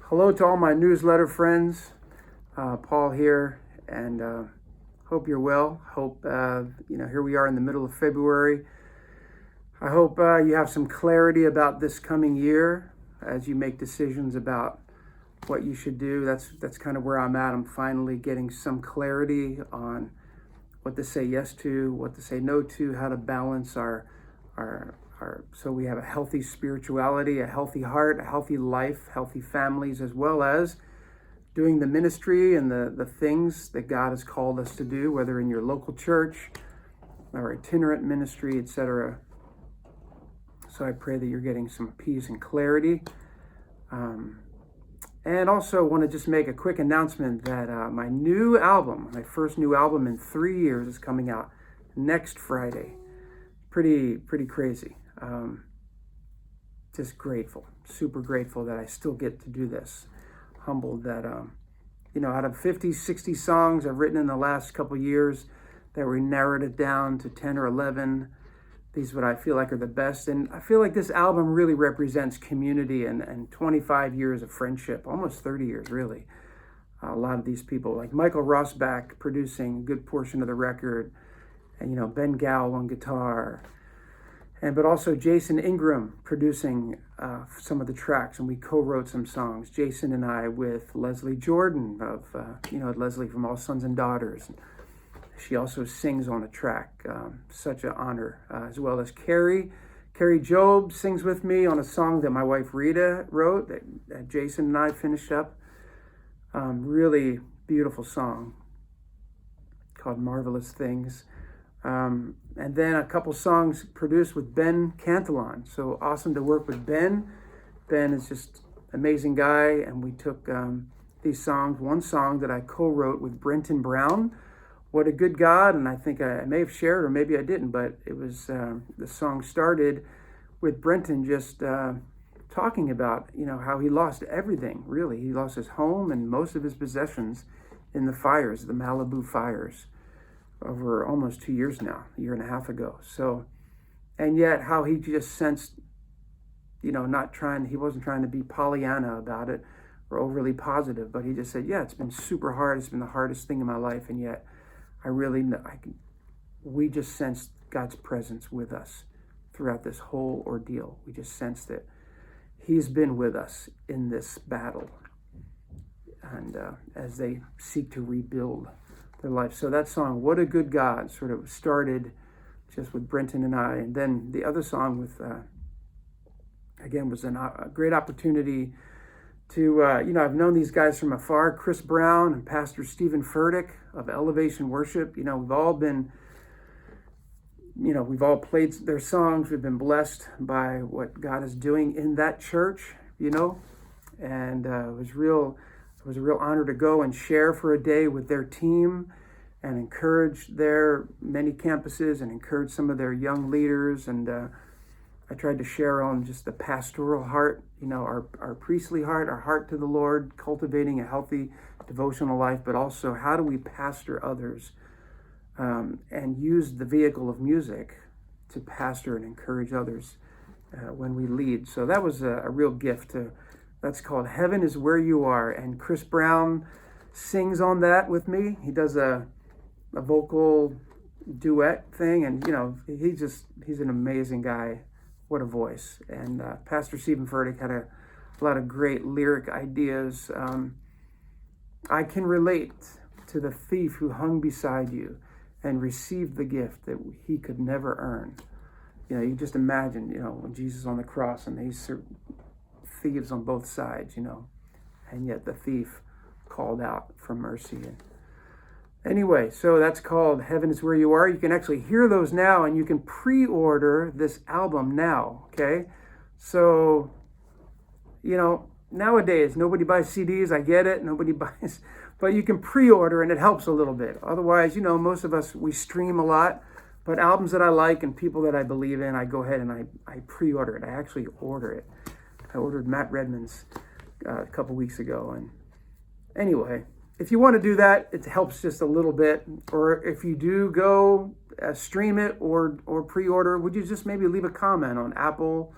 Hello to all my newsletter friends. Paul here, and hope you're well. Hope here we are in the middle of February. I hope you have some clarity about this coming year as you make decisions about what you should do. That's kind of where I'm at. I'm finally getting some clarity on what to say yes to, what to say no to, how to balance our so we have a healthy spirituality, a healthy heart, a healthy life, healthy families, as well as doing the ministry and the things that God has called us to do, whether in your local church or itinerant ministry, etc. So I pray that you're getting some peace and clarity. And also want to just make a quick announcement that my new album, my first new album in 3 years, is coming out next Friday. Pretty crazy. Just grateful, super grateful that I still get to do this. Humbled that, out of 50, 60 songs I've written in the last couple years, that we narrowed it down to 10 or 11. These what I feel like are the best. And I feel like this album really represents community and 25 years of friendship, almost 30 years, really. A lot of these people, like Michael Rosbach producing a good portion of the record, and, Ben Gow on guitar, but also Jason Ingram producing some of the tracks, and we co-wrote some songs. Jason and I with Leslie Jordan of, Leslie from All Sons and Daughters. She also sings on a track, such an honor, as well as Carrie Job sings with me on a song that my wife Rita wrote that Jason and I finished up. Really beautiful song called Marvelous Things. And then a couple songs produced with Ben Cantillon. So awesome to work with Ben. Ben is just an amazing guy. And we took these songs, one song that I co-wrote with Brenton Brown, What a Good God. And I think I may have shared, or maybe I didn't, but it was, the song started with Brenton just talking about, how he lost everything, really. He lost his home and most of his possessions in the fires, the Malibu fires, over almost 2 years now, a year and a half ago. So, and yet how he just sensed, he wasn't trying to be Pollyanna about it or overly positive, but he just said, yeah, it's been super hard. It's been the hardest thing in my life. And yet we just sensed God's presence with us throughout this whole ordeal. We just sensed it. He's been with us in this battle. And as they seek to rebuild their life. So that song, What a Good God, sort of started just with Brenton and I. And then the other song with, was a great opportunity to, I've known these guys from afar, Chris Brown and Pastor Stephen Furtick of Elevation Worship. We've all been, we've all played their songs. We've been blessed by what God is doing in that church, and it was a real honor to go and share for a day with their team and encourage their many campuses and encourage some of their young leaders. And I tried to share on just the pastoral heart, our priestly heart, our heart to the Lord, cultivating a healthy devotional life, but also how do we pastor others and use the vehicle of music to pastor and encourage others when we lead. So that was a real gift. That's called Heaven is Where You Are. And Chris Brown sings on that with me. He does a vocal duet thing. And, he's an amazing guy. What a voice. And Pastor Stephen Furtick had a lot of great lyric ideas. I can relate to the thief who hung beside you and received the gift that he could never earn. You just imagine, when Jesus on the cross and he's thieves on both sides, and yet the thief called out for mercy. And anyway, so that's called Heaven is Where You Are. You can actually hear those now, and you can pre-order this album now, okay? So, nowadays, nobody buys CDs. I get it. Nobody buys, but you can pre-order, and it helps a little bit. Otherwise, most of us, we stream a lot, but albums that I like and people that I believe in, I go ahead and I pre-order it. I actually order it. I ordered Matt Redman's a couple weeks ago. And anyway, if you want to do that, it helps just a little bit. Or if you do go stream it or pre-order, would you just maybe leave a comment on Apple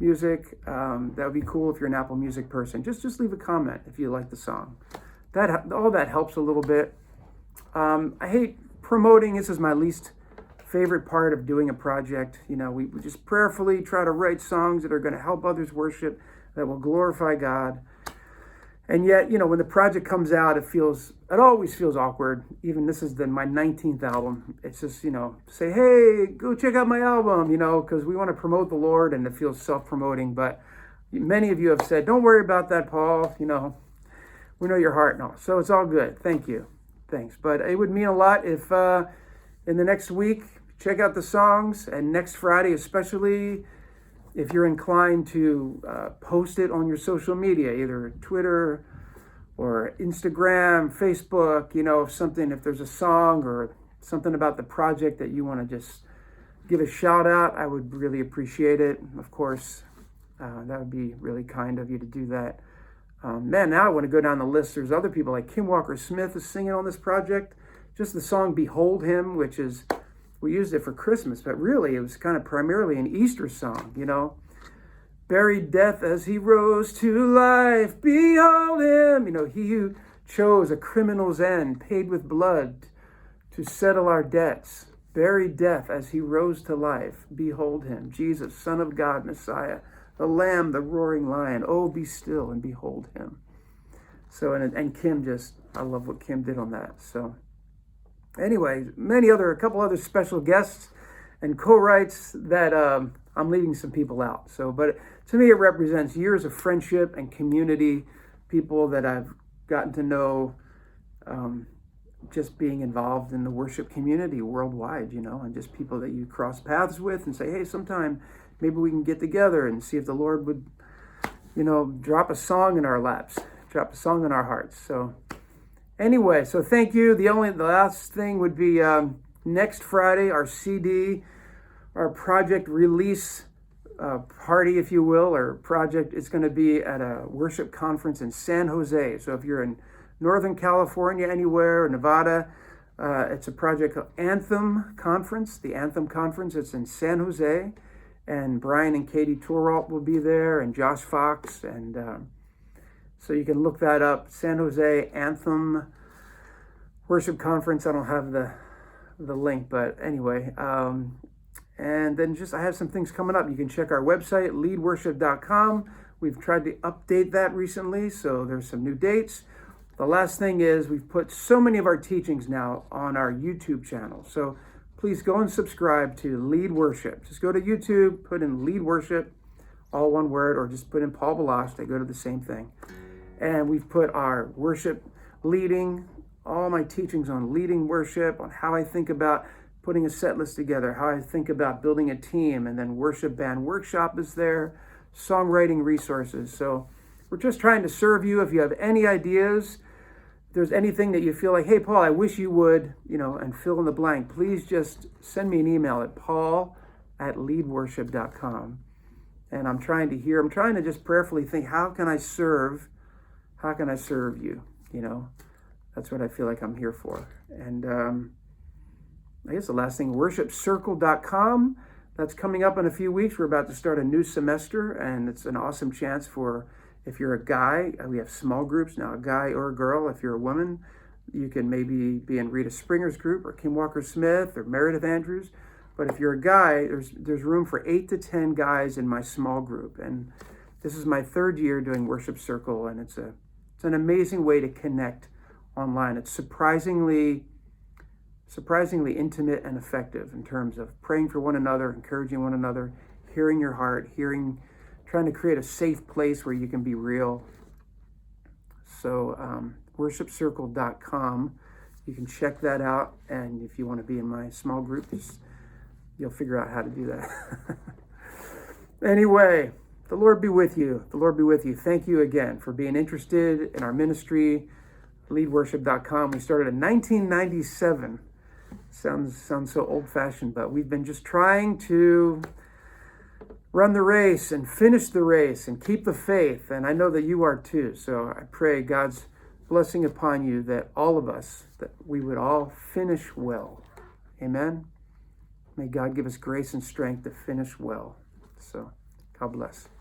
Music. That would be cool if you're an Apple Music person. Just leave a comment if you like the song. All that helps a little bit. I hate promoting. This is my least favorite part of doing a project. We just prayerfully try to write songs that are going to help others worship, that will glorify God. And yet, when the project comes out, it always feels awkward. Even this is my 19th album. It's just, say, hey, go check out my album, because we want to promote the Lord, and it feels self-promoting. But many of you have said, don't worry about that, Paul. We know your heart and all. So it's all good. Thank you. Thanks. But it would mean a lot if in the next week, check out the songs, and next Friday especially, if you're inclined to post it on your social media, either Twitter or Instagram, Facebook, if there's a song or something about the project that you want to just give a shout out, I would really appreciate it. Of course, that would be really kind of you to do that. Now I want to go down the list. There's other people like Kim Walker-Smith is singing on this project. Just the song Behold Him, which is, we used it for Christmas, but really it was kind of primarily an Easter song, Buried death as he rose to life, behold him. He who chose a criminal's end, paid with blood to settle our debts. Buried death as he rose to life, behold him. Jesus, Son of God, Messiah, the Lamb, the roaring lion. Oh, be still and behold him. So, and Kim I love what Kim did on that. So anyway, a couple other special guests and co-writes that I'm leaving some people out. So, but to me, it represents years of friendship and community, people that I've gotten to know, just being involved in the worship community worldwide, and just people that you cross paths with and say, hey, sometime maybe we can get together and see if the Lord would, drop a song in our laps, drop a song in our hearts. So anyway, so thank you. The last thing would be next Friday, our CD, our project release party, if you will, or project is going to be at a worship conference in San Jose. So if you're in Northern California anywhere, or Nevada, it's a project called Anthem Conference, the Anthem Conference. It's in San Jose, and Brian and Katie Toralt will be there, and Josh Fox, and so you can look that up, San Jose Anthem Worship Conference. I don't have the link, but anyway, and then I have some things coming up. You can check our website, leadworship.com. We've tried to update that recently, so there's some new dates. The last thing is we've put so many of our teachings now on our YouTube channel. So please go and subscribe to Lead Worship. Just go to YouTube, put in Lead Worship, all one word, or just put in Paul Baloche. They go to the same thing. And we've put our worship leading, all my teachings on leading worship, on how I think about putting a set list together, how I think about building a team, and then worship band workshop is there, songwriting resources. So we're just trying to serve you. If you have any ideas, if there's anything that you feel like, hey, Paul, I wish you would, and fill in the blank, please just send me an email at paul@leadworship.com. And I'm trying to just prayerfully think, how can I serve you? That's what I feel like I'm here for. And I guess the last thing, worshipcircle.com. That's coming up in a few weeks. We're about to start a new semester, and it's an awesome chance for, if you're a guy, we have small groups now, a guy or a girl. If you're a woman, you can maybe be in Rita Springer's group, or Kim Walker-Smith, or Meredith Andrews. But if you're a guy, there's room for 8 to 10 guys in my small group. And this is my 3rd year doing Worship Circle, and it's an amazing way to connect online. It's surprisingly intimate and effective in terms of praying for one another, encouraging one another, hearing your heart, trying to create a safe place where you can be real. So worshipcircle.com, you can check that out. And if you want to be in my small group, you'll figure out how to do that. Anyway, the Lord be with you. The Lord be with you. Thank you again for being interested in our ministry, leadworship.com. We started in 1997. Sounds so old-fashioned, but we've been just trying to run the race and finish the race and keep the faith, and I know that you are too. So I pray God's blessing upon you, that all of us, that we would all finish well. Amen. May God give us grace and strength to finish well. So God bless.